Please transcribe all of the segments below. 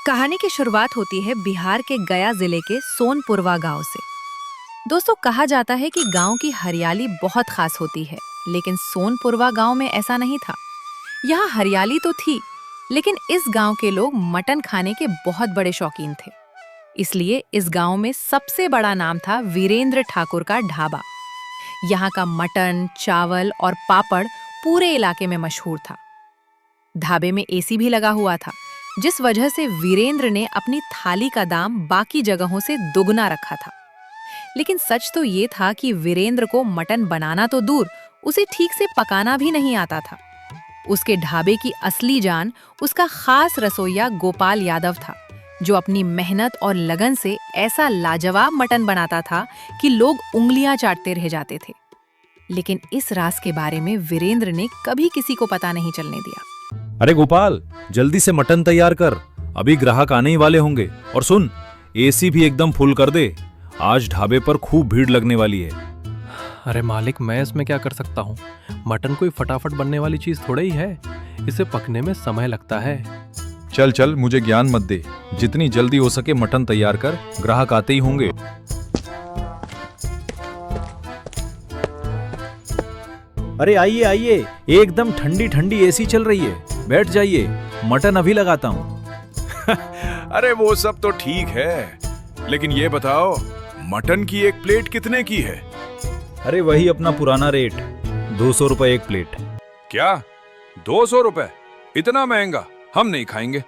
कहानी की शुरुआत होती है बिहार के गया जिले के सोनपुरवा गांव से। दोस्तों, कहा जाता है कि गांव की हरियाली बहुत खास होती है, लेकिन सोनपुरवा गांव में ऐसा नहीं था। यहाँ हरियाली तो थी, लेकिन इस गांव के लोग मटन खाने के बहुत बड़े शौकीन थे। इसलिए इस गांव में सबसे बड़ा नाम था वीरेंद्र ठाकुर का ढाबा। यहाँ का मटन, चावल और पापड़ पूरे इलाके में मशहूर था। ढाबे में एसी भी लगा हुआ था, जिस वजह से वीरेंद्र ने अपनी थाली का दाम बाकी जगहों से दुगना रखा था। लेकिन सच तो ये था कि वीरेंद्र को मटन बनाना तो दूर, उसे ठीक से पकाना भी नहीं आता था। उसके ढाबे की असली जान उसका खास रसोइया गोपाल यादव था, जो अपनी मेहनत और लगन से ऐसा लाजवाब मटन बनाता था कि लोग उंगलियां चाटते रह जाते थे। लेकिन इस राज के बारे में वीरेंद्र ने कभी किसी को पता नहीं चलने दिया। अरे गोपाल, जल्दी से मटन तैयार कर, अभी ग्राहक आने ही वाले होंगे। और सुन, एसी भी एकदम फुल कर दे, आज ढाबे पर खूब भीड़ लगने वाली है। अरे मालिक, मैं इसमें क्या कर सकता हूँ? मटन कोई फटाफट बनने वाली चीज थोड़ा ही है, इसे पकने में समय लगता है। चल चल, मुझे ज्ञान मत दे, जितनी जल्दी हो सके मटन तैयार कर, ग्राहक आते ही होंगे। अरे आइए आइए, एकदम ठंडी ठंडी एसी चल रही है, बैठ जाइए, मटन अभी लगाता हूँ। अरे वो सब तो ठीक है, लेकिन ये बताओ मटन की एक प्लेट कितने की है? अरे वही अपना पुराना रेट, 200 रुपए एक प्लेट। क्या 200 रुपए? इतना महंगा हम नहीं खाएंगे।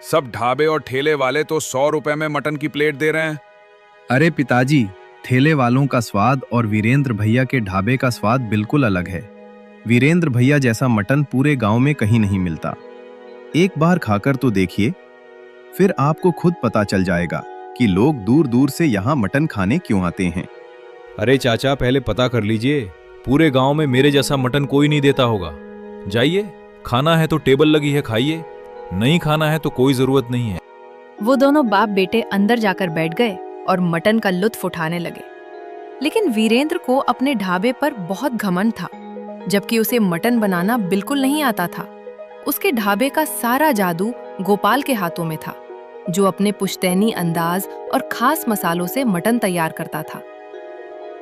सब ढाबे और ठेले वाले तो 100 रुपए में मटन की प्लेट दे रहे हैं। अरे पिताजी, ठेले वालों का स्वाद और वीरेंद्र भैया के ढाबे का स्वाद बिल्कुल अलग है। वीरेंद्र भैया जैसा मटन पूरे गांव में कहीं नहीं मिलता। एक बार खाकर तो देखिए, फिर आपको खुद पता चल जाएगा कि लोग दूर दूर से यहाँ मटन खाने क्यों आते हैं। अरे चाचा, पहले पता कर लीजिए, पूरे गांव में मेरे जैसा मटन कोई नहीं देता होगा। जाइए, खाना है तो टेबल लगी है, खाइए, नहीं खाना है तो कोई जरूरत नहीं है। वो दोनों बाप बेटे अंदर जाकर बैठ गए और मटन का लुत्फ उठाने लगे। लेकिन वीरेंद्र को अपने ढाबे पर बहुत घमंड था, जबकि उसे मटन बनाना बिल्कुल नहीं आता था। उसके ढाबे का सारा जादू गोपाल के हाथों में था, जो अपने पुश्तैनी अंदाज और खास मसालों से मटन तैयार करता था।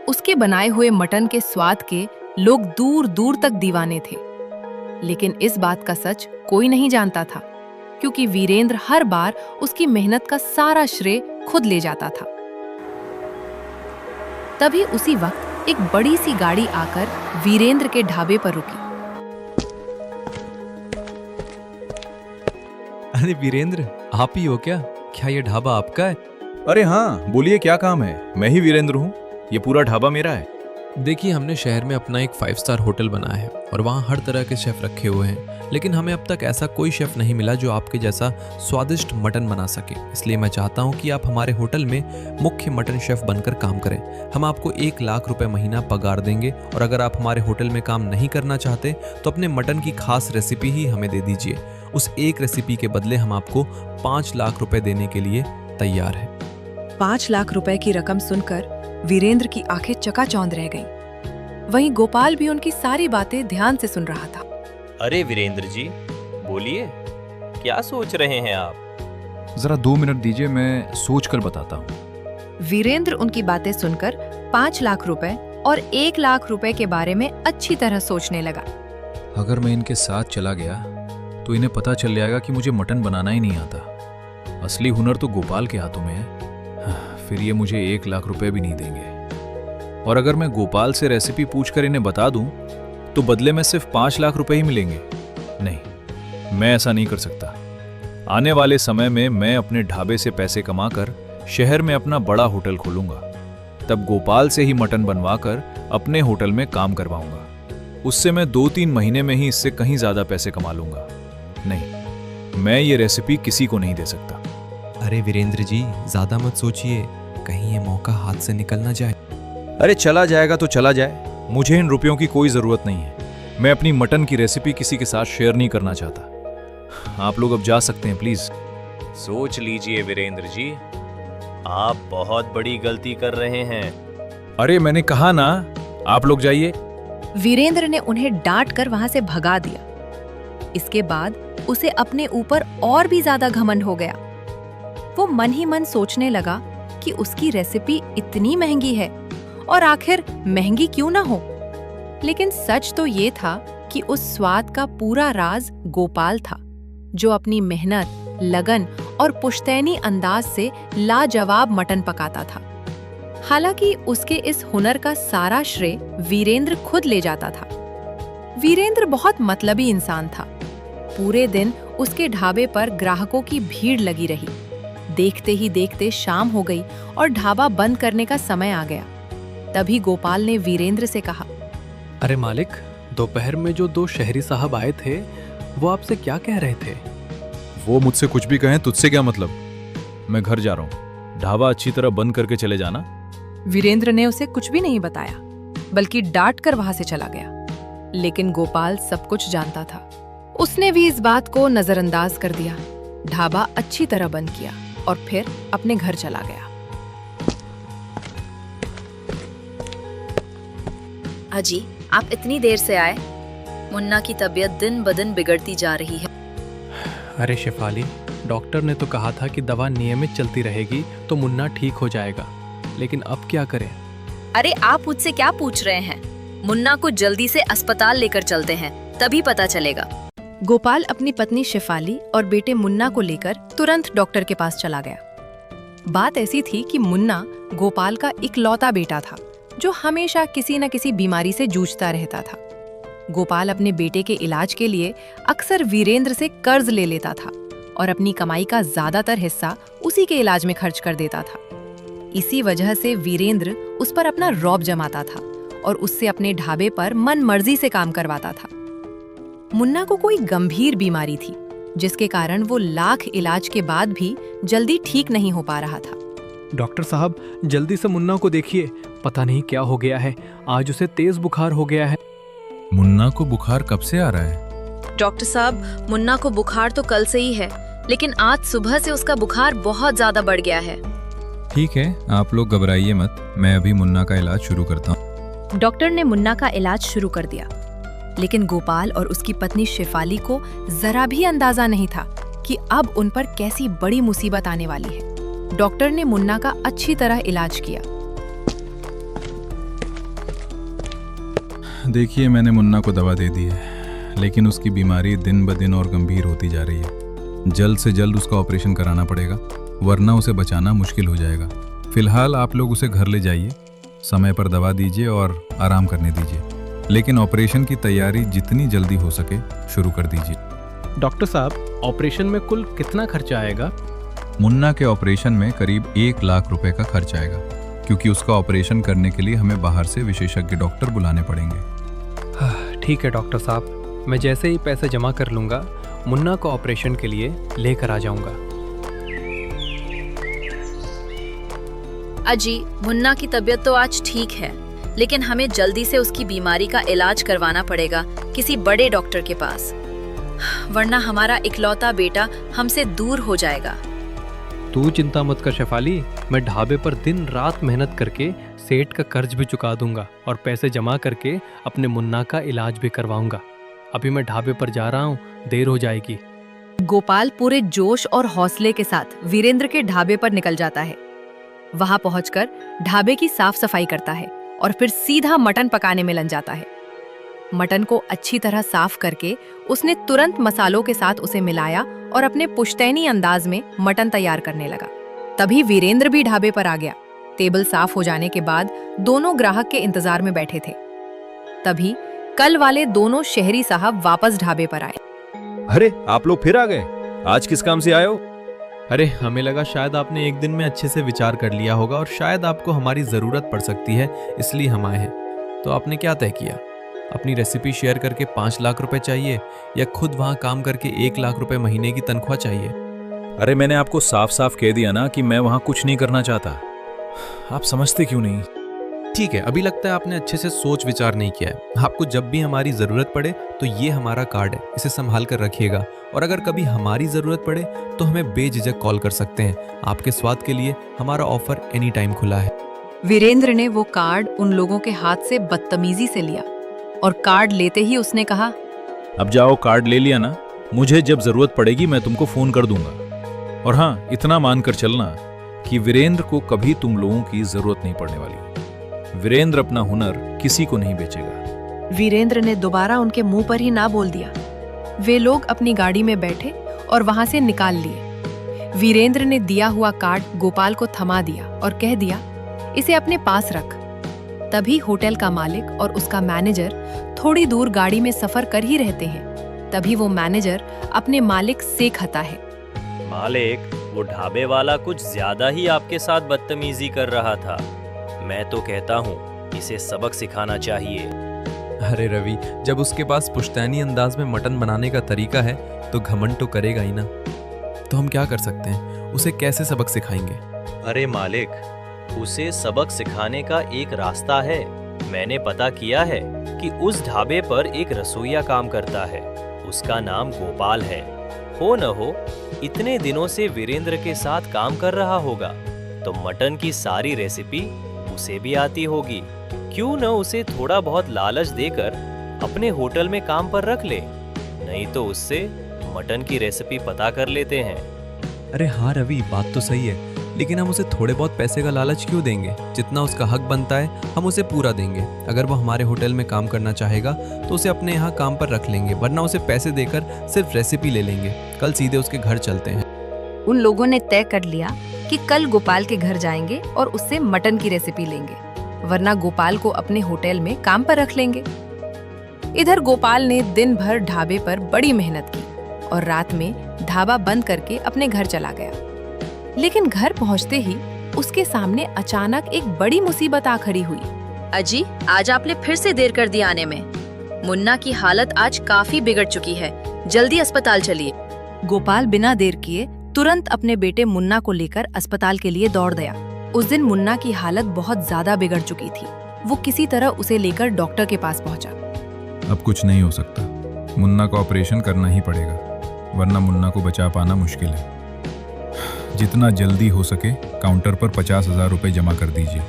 उसके बनाए हुए मटन के स्वाद के लोग दूर दूर तक दीवाने थे। लेकिन इस बात का सच कोई नहीं जानता था, क्योंकि वीरेंद्र हर बार उसकी मेहनत का सारा श्रेय खुद ले जाता था। तभी उसी वक्त एक बड़ी सी गाड़ी आकर वीरेंद्र के ढाबे पर रुकी। अरे वीरेंद्र, आप ही हो क्या? क्या ये ढाबा आपका है? अरे हाँ, बोलिए क्या काम है? मैं ही वीरेंद्र हूँ, ये पूरा ढाबा मेरा है। देखिए, हमने शहर में अपना एक 5 स्टार होटल बनाया है और वहाँ हर तरह के शेफ रखे हुए हैं, लेकिन हमें अब तक ऐसा कोई शेफ नहीं मिला जो आपके जैसा स्वादिष्ट मटन बना सके। इसलिए मैं चाहता हूँ कि आप हमारे होटल में मुख्य मटन शेफ बनकर काम करें। हम आपको 1 लाख रुपए महीना पगार देंगे, और अगर आप हमारे होटल में काम नहीं करना चाहते तो अपने मटन की खास रेसिपी ही हमें दे दीजिए। उस एक रेसिपी के बदले हम आपको 5 लाख रुपए देने के लिए तैयार है। 5 लाख रुपए की रकम सुनकर वीरेंद्र की आंखें चकाचौंध रह गईं। वहीं गोपाल भी उनकी सारी बातें ध्यान से सुन रहा था। अरे वीरेंद्र जी, बोलिए, क्या सोच रहे हैं आप? जरा 2 मिनट दीजिए, मैं सोच कर बताता हूँ। वीरेंद्र उनकी बातें सुनकर 5 लाख रुपए और 1 लाख रुपए के बारे में अच्छी तरह सोचने लगा। अगर मैं इनके साथ चला गया तो इन्हें पता चल जाएगा कि मुझे मटन बनाना ही नहीं आता। असली हुनर तो गोपाल के हाथों में है। फिर ये मुझे 1 लाख रुपए भी नहीं देंगे। और अगर मैं गोपाल से रेसिपी पूछकर इन्हें बता दूं तो बदले में सिर्फ 5 लाख रुपए ही मिलेंगे। नहीं, मैं ऐसा नहीं कर सकता। आने वाले समय में मैं अपने ढाबे से पैसे कमाकर शहर में अपना बड़ा होटल खोलूंगा। तब गोपाल से ही मटन बनवाकर अपने होटल में काम करवाऊंगा। उससे मैं 2-3 महीने में ही इससे कहीं ज्यादा पैसे कमा लूंगा। नहीं, मैं ये रेसिपी किसी को नहीं दे सकता। अरे वीरेंद्र जी, ज्यादा मत सोचिए, कहीं ये मौका हाथ से निकल ना जाए। अरे चला जाएगा तो चला जाए, मुझे इन रुपयों की कोई जरूरत नहीं है। मैं अपनी मटन की रेसिपी किसी के साथ शेयर नहीं करना चाहता। आप लोग अब जा सकते हैं, प्लीज। सोच लीजिए वीरेंद्र जी, आप बहुत बड़ी गलती कर रहे हैं। अरे मैंने कहा ना, आप लोग जाइए। वीरेंद्र ने उन्हें डांट कर वहां से भगा दिया। इसके बाद उसे अपने ऊपर और भी ज्यादा घमंड हो गया। वो मन ही मन सोचने लगा कि उसकी रेसिपी इतनी महंगी है और आखिर महंगी क्यों ना हो। लेकिन सच तो ये था कि उस स्वाद का पूरा राज गोपाल था, जो अपनी मेहनत, लगन और पुश्तैनी अंदाज से लाजवाब मटन पकाता था। हालांकि उसके इस हुनर का सारा श्रेय वीरेंद्र खुद ले जाता था। वीरेंद्र बहुत मतलबी इंसान था। पूरे दिन उसके ढाबे पर ग्राहकों की भीड़ लगी रही। देखते ही देखते शाम हो गई और ढाबा बंद करने का समय आ गया। तभी गोपाल ने वीरेंद्र से कहा, अरे मालिक, दोपहर में जो 2 शहरी साहब आए थे वो आपसे क्या कह रहे थे? वो मुझसे कुछ भी कहें, तुझसे क्या मतलब? मैं घर जा रहा हूँ, ढाबा अच्छी तरह बंद करके चले जाना। वीरेंद्र ने उसे कुछ भी नहीं बताया, बल्कि डांट कर वहां से चला गया। लेकिन गोपाल सब कुछ जानता था। उसने भी इस बात को नजरअंदाज कर दिया, ढाबा अच्छी तरह बंद किया और फिर अपने घर चला गया। अजी, आप इतनी देर से आए? मुन्ना की तबीयत दिन ब दिन बिगड़ती जा रही है। अरे शेफाली, डॉक्टर ने तो कहा था कि दवा नियमित चलती रहेगी तो मुन्ना ठीक हो जाएगा, लेकिन अब क्या करें? अरे आप मुझसे क्या पूछ रहे हैं? मुन्ना को जल्दी से अस्पताल लेकर चलते हैं, तभी पता चलेगा। गोपाल अपनी पत्नी शेफाली और बेटे मुन्ना को लेकर तुरंत डॉक्टर के पास चला गया। बात ऐसी थी कि मुन्ना गोपाल का इकलौता बेटा था, जो हमेशा किसी न किसी बीमारी से जूझता रहता था। गोपाल अपने बेटे के इलाज के लिए अक्सर वीरेंद्र से कर्ज ले लेता था और अपनी कमाई का ज्यादातर हिस्सा उसी के इलाज में खर्च कर देता था। इसी वजह से वीरेंद्र उस पर अपना रौब जमाता था और उससे अपने ढाबे पर मन मर्जी से काम करवाता था। मुन्ना को कोई गंभीर बीमारी थी, जिसके कारण वो लाख इलाज के बाद भी जल्दी ठीक नहीं हो पा रहा था। डॉक्टर साहब, जल्दी से मुन्ना को देखिए, पता नहीं क्या हो गया है, आज उसे तेज बुखार हो गया है। मुन्ना को बुखार कब से आ रहा है? डॉक्टर साहब, मुन्ना को बुखार तो कल से ही है, लेकिन आज सुबह से उसका बुखार बहुत ज्यादा बढ़ गया है। ठीक है, आप लोग घबराइए मत, मैं अभी मुन्ना का इलाज शुरू करता हूँ। डॉक्टर ने मुन्ना का इलाज शुरू कर दिया, लेकिन गोपाल और उसकी पत्नी शेफाली को जरा भी अंदाजा नहीं था कि अब उन पर कैसी बड़ी मुसीबत आने वाली है। डॉक्टर ने मुन्ना का अच्छी तरह इलाज किया। देखिए, मैंने मुन्ना को दवा दे दी है, लेकिन उसकी बीमारी दिन ब दिन और गंभीर होती जा रही है। जल्द से जल्द उसका ऑपरेशन कराना पड़ेगा, वरना उसे बचाना मुश्किल हो जाएगा। फिलहाल आप लोग उसे घर ले जाइए, समय पर दवा दीजिए और आराम करने दीजिए, लेकिन ऑपरेशन की तैयारी जितनी जल्दी हो सके शुरू कर दीजिए। डॉक्टर साहब, ऑपरेशन में कुल कितना खर्चा आएगा? मुन्ना के ऑपरेशन में करीब 1 लाख रुपए का खर्च आएगा, क्योंकि उसका ऑपरेशन करने के लिए हमें बाहर से विशेषज्ञ डॉक्टर बुलाने पड़ेंगे। ठीक है डॉक्टर साहब, मैं जैसे ही पैसे जमा कर लूंगा, मुन्ना को ऑपरेशन के लिए लेकर आ जाऊंगा। अजी, मुन्ना की तबीयत तो आज ठीक है, लेकिन हमें जल्दी से उसकी बीमारी का इलाज करवाना पड़ेगा किसी बड़े डॉक्टर के पास, वरना हमारा इकलौता बेटा हमसे दूर हो जाएगा। तू चिंता मत कर शेफाली, मैं ढाबे पर दिन रात मेहनत करके सेठ का कर्ज भी चुका दूंगा और पैसे जमा करके अपने मुन्ना का इलाज भी करवाऊंगा। अभी मैं ढाबे पर जा रहा हूँ, देर हो जाएगी। गोपाल पूरे जोश और हौसले के साथ वीरेंद्र के ढाबे पर निकल जाता है। वहां पहुंचकर ढाबे की साफ सफाई करता है और फिर सीधा मटन पकाने में लग जाता है। मटन को अच्छी तरह साफ करके उसने तुरंत मसालों के साथ उसे मिलाया और अपने पुश्तैनी अंदाज में मटन तैयार करने लगा। तभी वीरेंद्र भी ढाबे पर आ गया। टेबल साफ हो जाने के बाद दोनों ग्राहक के इंतजार में बैठे थे। तभी कल वाले दोनों शहरी साहब वापस ढाबे पर आए। अरे, आप लोग फिर आ गए? आज किस काम से आए हो? अरे, हमें लगा शायद आपने एक दिन में अच्छे से विचार कर लिया होगा और शायद आपको हमारी ज़रूरत पड़ सकती है, इसलिए हम आए हैं। तो आपने क्या तय किया? अपनी रेसिपी शेयर करके 5 लाख रुपए चाहिए या खुद वहाँ काम करके 1 लाख रुपए महीने की तनख्वाह चाहिए? अरे, मैंने आपको साफ साफ कह दिया ना कि मैं वहाँ कुछ नहीं करना चाहता। आप समझते क्यों नहीं? ठीक है, अभी लगता है आपने अच्छे से सोच विचार नहीं किया है। आपको जब भी हमारी ज़रूरत पड़े तो ये हमारा कार्ड है, इसे संभाल कर रखिएगा और अगर कभी हमारी ज़रूरत पड़े तो हमें बेझिझक कॉल कर सकते हैं। आपके स्वाद के लिए हमारा ऑफर एनी टाइम खुला है। वीरेंद्र ने वो कार्ड उन लोगों के हाथ से बदतमीजी से लिया और कार्ड लेते ही उसने कहा, अब जाओ, कार्ड ले लिया ना, मुझे जब जरूरत पड़ेगी मैं तुमको फोन कर दूंगा। और हाँ, इतना मानकर चलना कि वीरेंद्र को कभी तुम लोगों की जरूरत नहीं पड़ने वाली। वीरेंद्र अपना हुनर किसी को नहीं बेचेगा। वीरेंद्र ने दोबारा उनके मुंह पर ही ना बोल दिया। वे लोग अपनी गाड़ी में बैठे और वहां से निकाल लिए। वीरेंद्र ने दिया हुआ कार्ड गोपाल को थमा दिया और कह दिया, इसे अपने पास रख। तभी होटल का मालिक और उसका मैनेजर थोड़ी दूर गाड़ी में सफर कर ही रहते हैं। तभी वो मैनेजर अपने मालिक से कहता है, मालिक, वो ढाबे वाला कुछ ज्यादा ही आपके साथ बदतमीजी कर रहा था। मैं तो कहता हूँ इसे सबक सिखाना चाहिए। अरे रवि, जब उसके पास पुश्तैनी अंदाज में मटन बनाने का तरीका है तो घमंड तो करेगा ही ना। तो हम क्या कर सकते हैं, उसे कैसे सबक सिखाएंगे? अरे मालिक, उसे सबक सिखाने का एक रास्ता है। मैंने पता किया है कि उस ढाबे पर एक रसोइया काम करता है। उसका नाम गोपाल है। हो न हो इतने दिनों से वीरेंद्र के साथ काम कर रहा होगा, तो मटन की सारी रेसिपी उसे भी आती होगी। क्यों न उसे थोड़ा बहुत लालच देकर अपने होटल में काम पर रख ले। नहीं तो उससे मटन की रेसिपी पता कर लेते हैं। अरे हाँ रवि, बात तो सही है, लेकिन हम उसे थोड़े बहुत पैसे का लालच क्यों देंगे? जितना उसका हक बनता है हम उसे पूरा देंगे। अगर वो हमारे होटल में काम करना चाहेगा तो उसे अपने यहाँ काम पर रख लेंगे, वरना उसे पैसे देकर सिर्फ रेसिपी ले लेंगे। कल सीधे उसके घर चलते हैं। उन लोगों ने तय कर लिया कि कल गोपाल के घर जाएंगे और उससे मटन की रेसिपी लेंगे, वरना गोपाल को अपने होटल में काम पर रख लेंगे। इधर गोपाल ने दिन भर ढाबे पर बड़ी मेहनत की और रात में ढाबा बंद करके अपने घर चला गया। लेकिन घर पहुंचते ही उसके सामने अचानक एक बड़ी मुसीबत आ खड़ी हुई। अजी, आज आपने फिर से देर कर दी आने में। मुन्ना की हालत आज काफी बिगड़ चुकी है, जल्दी अस्पताल चलिए। गोपाल बिना देर किए तुरंत अपने बेटे मुन्ना को लेकर अस्पताल के लिए दौड़ गया। उस दिन मुन्ना की हालत बहुत ज्यादा बिगड़ चुकी थी। वो किसी तरह उसे लेकर डॉक्टर के पास पहुंचा। अब कुछ नहीं हो सकता, मुन्ना का ऑपरेशन करना ही पड़ेगा, वरना मुन्ना को बचा पाना मुश्किल है। जितना जल्दी हो सके काउंटर पर 50,000 रुपए जमा कर दीजिए।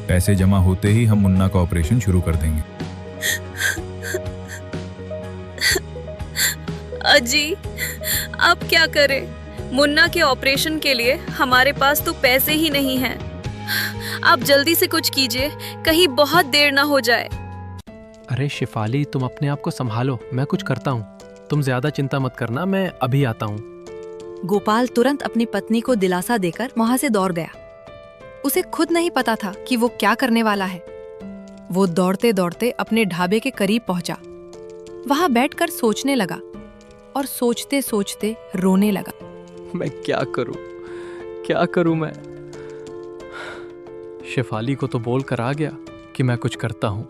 पैसे जमा होते ही हम मुन्ना का ऑपरेशन शुरू कर देंगे। अजी, अब क्या करें? मुन्ना के ऑपरेशन के लिए हमारे पास तो पैसे ही नहीं हैं। आप जल्दी से कुछ कीजिए, कहीं बहुत देर ना हो जाए। अरे शिफाली, तुम अपने आप को संभालो, मैं कुछ करता हूँ। तुम ज्यादा चिंता मत करना, मैं अभी आता हूँ। गोपाल तुरंत अपनी पत्नी को दिलासा देकर वहां से दौड़ गया। उसे खुद नहीं पता था कि वो क्या करने वाला है। वो दौड़ते दौड़ते अपने ढाबे के करीब पहुंचा। वहां बैठकर सोचने लगा और सोचते सोचते रोने लगा। मैं क्या करूं मैं? शिफाली को तो बोल कर आ गया कि मैं कुछ करता हूं,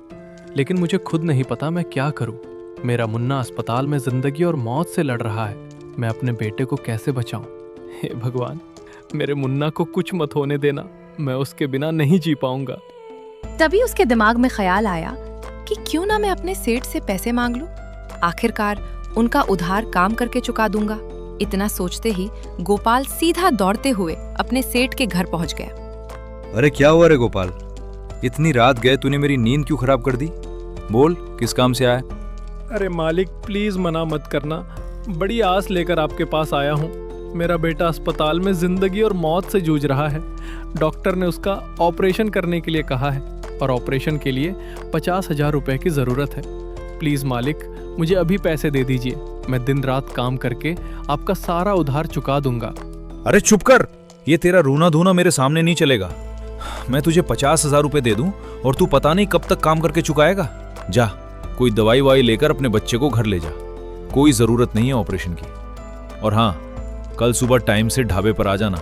लेकिन मुझे खुद नहीं पता मैं क्या करूं। मेरा मुन्ना अस्पताल में जिंदगी और मौत से लड़ रहा है। मैं अपने बेटे को कैसे बचाऊं? हे भगवान, मेरे मुन्ना को कुछ मत होने देना, मैं उसके बिना नहीं जी पाऊंगा। तभी उसके दिमाग में ख्याल आया कि क्यों ना मैं अपने सेठ से पैसे मांग लूं। आखिरकार उनका उधार काम करके चुका दूंगा। इतना सोचते ही गोपाल सीधा दौड़ते हुए अपने सेठ के घर पहुंच गया। अरे क्या हुआ रे गोपाल, इतनी रात गए तूने मेरी नींद क्यों खराब कर दी? बोल, किस काम से आया? अरे मालिक, प्लीज मना मत करना, बड़ी आस लेकर आपके पास आया हूँ। मेरा बेटा अस्पताल में जिंदगी और मौत से जूझ रहा है। डॉक्टर ने उसका ऑपरेशन करने के लिए कहा है और ऑपरेशन के लिए 50,000 रुपए की जरूरत है। प्लीज मालिक, मुझे अभी पैसे दे दीजिए। मैं दिन रात काम करके आपका सारा उधार चुका दूंगा। अरे चुप कर, ये तेरा रोना धोना मेरे सामने नहीं चलेगा। मैं तुझे 50,000 रुपए दे दूं और तू पता नहीं कब तक काम करके चुकाएगा। जा, कोई दवाई वाई लेकर अपने बच्चे को घर ले जा। कोई जरूरत नहीं है ऑपरेशन की। और हाँ, कल सुबह टाइम से ढाबे पर आ जाना।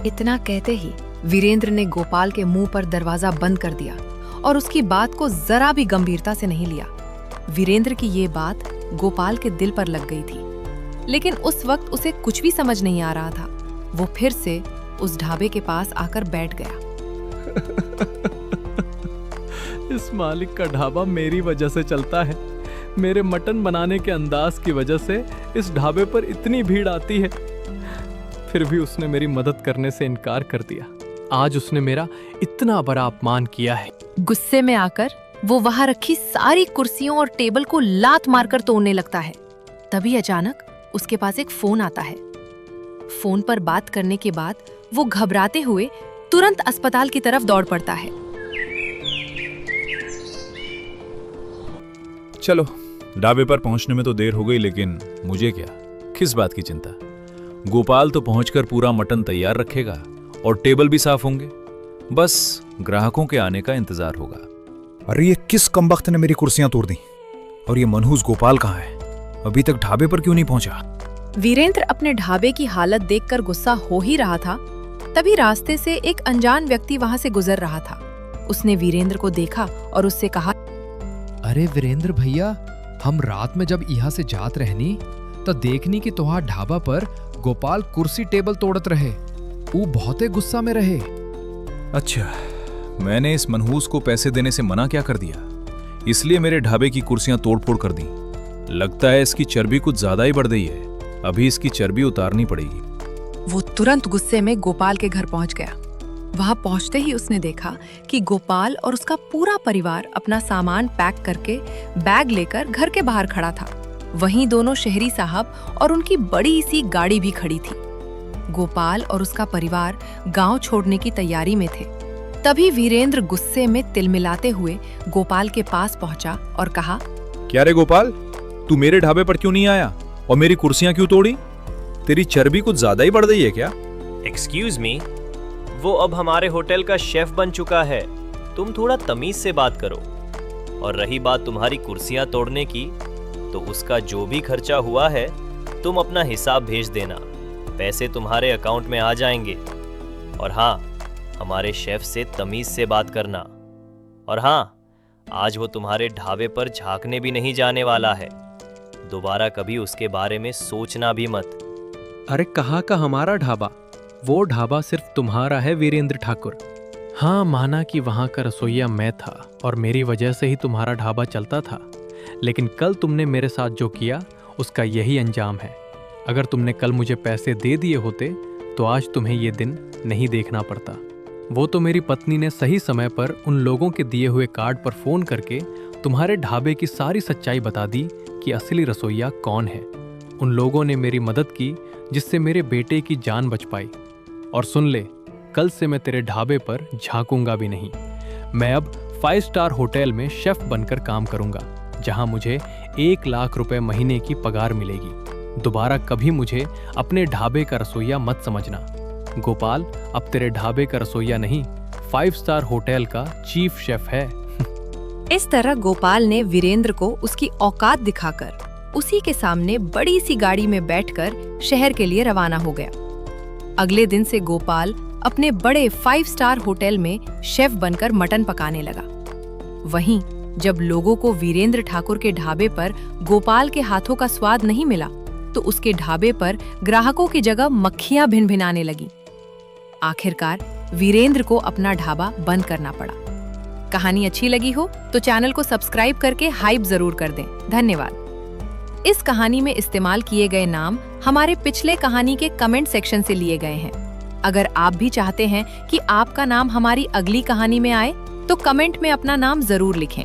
इतना कहते ही वीरेंद्र ने गोपाल के मुंह पर दरवाजा बंद कर दिया और उसकी बात को जरा भी गंभीरता से नहीं लिया। वीरेंद्र की ये बात गोपाल के दिल पर लग गई थी, लेकिन उस वक्त उसे कुछ भी समझ नहीं आ रहा था। वो फिर से उस ढाबे के पास आकर बैठ गया। इस मालिक का ढाबा मेरी वजह से चलता है। मेरे मटन बनाने के अंदाज की वजह से इस ढाबे पर इतनी भीड़ आती है, फिर भी उसने मेरी मदद करने से इनकार कर दिया। आज उसने मेरा इतना बड़ा अपमान किया है। गुस्से में आकर वो वहां रखी सारी कुर्सियों और टेबल को लात मारकर तोड़ने लगता है। तभी अचानक उसके पास एक फोन आता है। फोन पर बात करने के बाद वो घबराते हुए तुरंत अस्पताल की तरफ दौड़ पड़ता है। चलो, ढाबे पर पहुंचने में तो देर हो गई, लेकिन मुझे क्या, किस बात की चिंता। गोपाल तो पहुंचकर पूरा मटन तैयार रखेगा और टेबल भी साफ होंगे। बस ग्राहकों के आने का इंतजार होगा। अरे ये किस कमबख्त ने मेरी कुर्सियां तोड़ दी? और ये मनहूस गोपाल कहाँ है? अभी तक ढाबे पर क्यों नहीं पहुंचा? वीरेंद्र अपने ढाबे की हालत देखकर गुस्सा हो ही रहा था, तभी रास्ते से एक अनजान व्यक्ति वहां से गुजर रहा था। उसने वीरेंद्र को देखा और उससे कहा, अरे वीरेंद्र भैया, हम रात में जब यहाँ से जात रहनी तो देखनी कि तोहार ढाबा पर गोपाल कुर्सी टेबल तोड़त रहे। वो बहुते गुस्सा में रहे। अच्छा, मैंने इस मनहूस को पैसे देने से मना क्या कर दिया, इसलिए मेरे ढाबे की कुर्सियां तोड़-फोड़ कर दी। लगता है इसकी चर्बी कुछ ज्यादा ही बढ़ गई है। अभी इसकी चर्बी उतारनी पड़ेगी। वो तुरंत गुस्से में गोपाल के घर पहुंच गया। वहां पहुंचते ही उसने देखा कि गोपाल और उसका पूरा परिवार अपना सामान पैक करके बैग लेकर घर के बाहर खड़ा था। वहीं दोनों शहरी साहब और उनकी बड़ी सी गाड़ी भी खड़ी थी। गोपाल और उसका परिवार गांव छोड़ने की तैयारी में थे। तभी वीरेंद्र गुस्से में तिलमिलाते हुए गोपाल के पास पहुंचा और कहा, क्या रे गोपाल, तू मेरे ढाबे पर क्यों नहीं आया और मेरी कुर्सियां क्यों तोड़ी? तेरी चर्बी कुछ ज्यादा ही बढ़ गई है क्या? एक्सक्यूज मी, वो अब हमारे होटल का शेफ बन चुका है। तुम थोड़ा तमीज से बात करो। और रही बात तुम्हारी कुर्सियां तोड़ने की, तो उसका जो भी खर्चा हुआ है तुम अपना हिसाब भेज देना। पैसे तुम्हारे अकाउंट में आ जाएंगे। और हाँ, हमारे शेफ से तमीज से बात करना। और हाँ, आज वो तुम्हारे ढाबे पर झांकने भी नहीं जाने वाला है। दोबारा कभी उसके बारे में सोचना भी मत। अरे कहाँ का हमारा ढाबा? वो ढाबा सिर्फ तुम्हारा है वीरेंद्र ठाकुर। हाँ, माना कि वहाँ का रसोइया मैं था और मेरी वजह से ही तुम्हारा ढाबा चलता था, लेकिन कल तुमने मेरे साथ जो किया उसका यही अंजाम है। अगर तुमने कल मुझे पैसे दे दिए होते तो आज तुम्हें ये दिन नहीं देखना पड़ता। वो तो मेरी पत्नी ने सही समय पर उन लोगों के दिए हुए कार्ड पर फोन करके तुम्हारे ढाबे की सारी सच्चाई बता दी कि असली रसोइया कौन है। उन लोगों ने मेरी मदद की, जिससे मेरे बेटे की जान बच पाई। और सुन ले, कल से मैं तेरे ढाबे पर झांकूंगा भी नहीं। मैं अब 5 स्टार होटल में शेफ बनकर काम करूंगा, जहां मुझे 1 लाख रुपए महीने की पगार मिलेगी। दोबारा कभी मुझे अपने ढाबे का रसोइया मत समझना। गोपाल अब तेरे ढाबे का रसोइया नहीं, 5 स्टार होटल का चीफ शेफ है। इस तरह गोपाल ने वीरेंद्र को उसकी औकात दिखाकर उसी के सामने बड़ी सी गाड़ी में बैठकर शहर के लिए रवाना हो गया। अगले दिन से गोपाल अपने बड़े 5 स्टार होटल में शेफ बनकर मटन पकाने लगा। वहीं जब लोगों को वीरेंद्र ठाकुर के ढाबे पर गोपाल के हाथों का स्वाद नहीं मिला, तो उसके ढाबे पर ग्राहकों की जगह मक्खियां भिनभिनाने लगीं। आखिरकार वीरेंद्र को अपना ढाबा बंद करना पड़ा। कहानी अच्छी लगी हो तो चैनल को सब्सक्राइब करके हाइप जरूर कर दें। धन्यवाद। इस कहानी में इस्तेमाल किए गए नाम हमारे पिछले कहानी के कमेंट सेक्शन से लिए गए हैं। अगर आप भी चाहते हैं कि आपका नाम हमारी अगली कहानी में आए, तो कमेंट में अपना नाम जरूर लिखें।